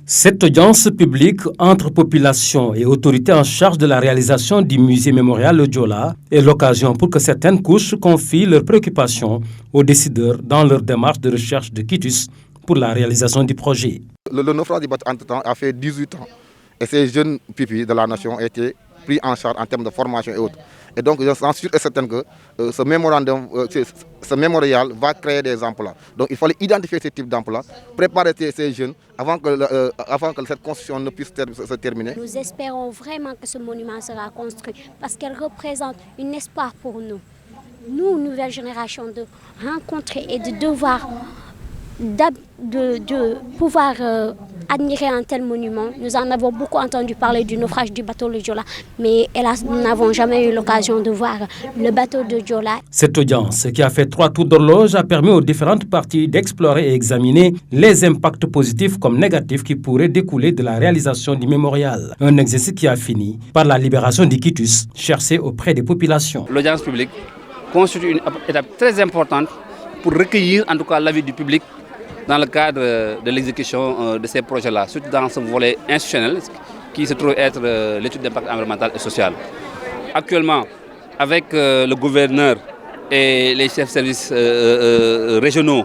Cette audience publique entre population et autorités en charge de la réalisation du musée mémorial Le Diola est l'occasion pour que certaines couches confient leurs préoccupations aux décideurs dans leur démarche de recherche de quitus pour la réalisation du projet. Le naufrage du bateau entre-temps a fait 18 ans et ces jeunes pupilles de la nation ont été pris en charge en termes de formation et autres. Et donc je suis sûr et certain que ce mémorial va créer des emplois. Donc il fallait identifier ce type d'emplois, préparer ces jeunes avant que cette construction ne puisse se terminer. Nous espérons vraiment que ce monument sera construit parce qu'elle représente un espoir pour nous. Nous, nouvelle génération, de rencontrer et de devoir de pouvoir admirer un tel monument. Nous en avons beaucoup entendu parler du naufrage du bateau Le Diola, mais hélas, nous n'avons jamais eu l'occasion de voir le bateau de Diola. Cette audience, qui a fait 3 tours d'horloge, a permis aux différentes parties d'explorer et examiner les impacts positifs comme négatifs qui pourraient découler de la réalisation du mémorial. Un exercice qui a fini par la libération du quitus cherché auprès des populations. L'audience publique constitue une étape très importante pour recueillir en tout cas l'avis du public dans le cadre de l'exécution de ces projets-là, surtout dans ce volet institutionnel qui se trouve être l'étude d'impact environnemental et social. Actuellement, avec le gouverneur et les chefs de services régionaux,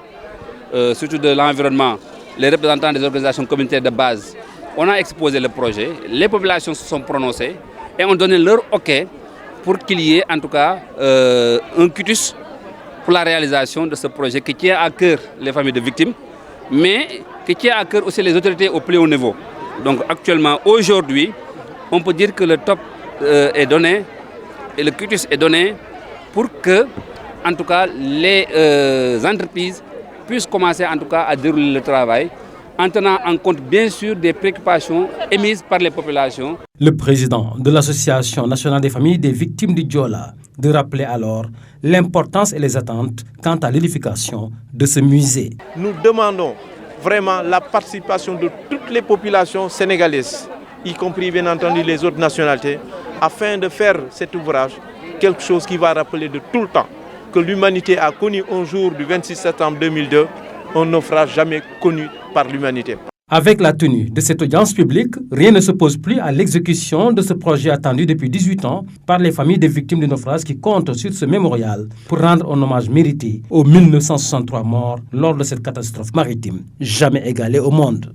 surtout de l'environnement, les représentants des organisations communautaires de base, on a exposé le projet, les populations se sont prononcées et ont donné leur OK pour qu'il y ait en tout cas un quitus pour la réalisation de ce projet qui tient à cœur les familles de victimes, mais qui tient à cœur aussi les autorités au plus haut niveau. Donc actuellement, aujourd'hui, on peut dire que le top est donné et le quitus est donné pour que, en tout cas, les entreprises puissent commencer en tout cas à dérouler le travail en tenant en compte bien sûr des préoccupations émises par les populations. Le président de l'Association nationale des familles des victimes du Diola de rappeler alors l'importance et les attentes quant à l'édification de ce musée. Nous demandons vraiment la participation de toutes les populations sénégalaises, y compris bien entendu les autres nationalités, afin de faire cet ouvrage quelque chose qui va rappeler de tout le temps que l'humanité a connu un jour du 26 septembre 2002, un naufrage jamais connu par l'humanité. Avec la tenue de cette audience publique, rien ne s'oppose plus à l'exécution de ce projet attendu depuis 18 ans par les familles des victimes du naufrage qui comptent sur ce mémorial pour rendre un hommage mérité aux 1963 morts lors de cette catastrophe maritime jamais égalée au monde.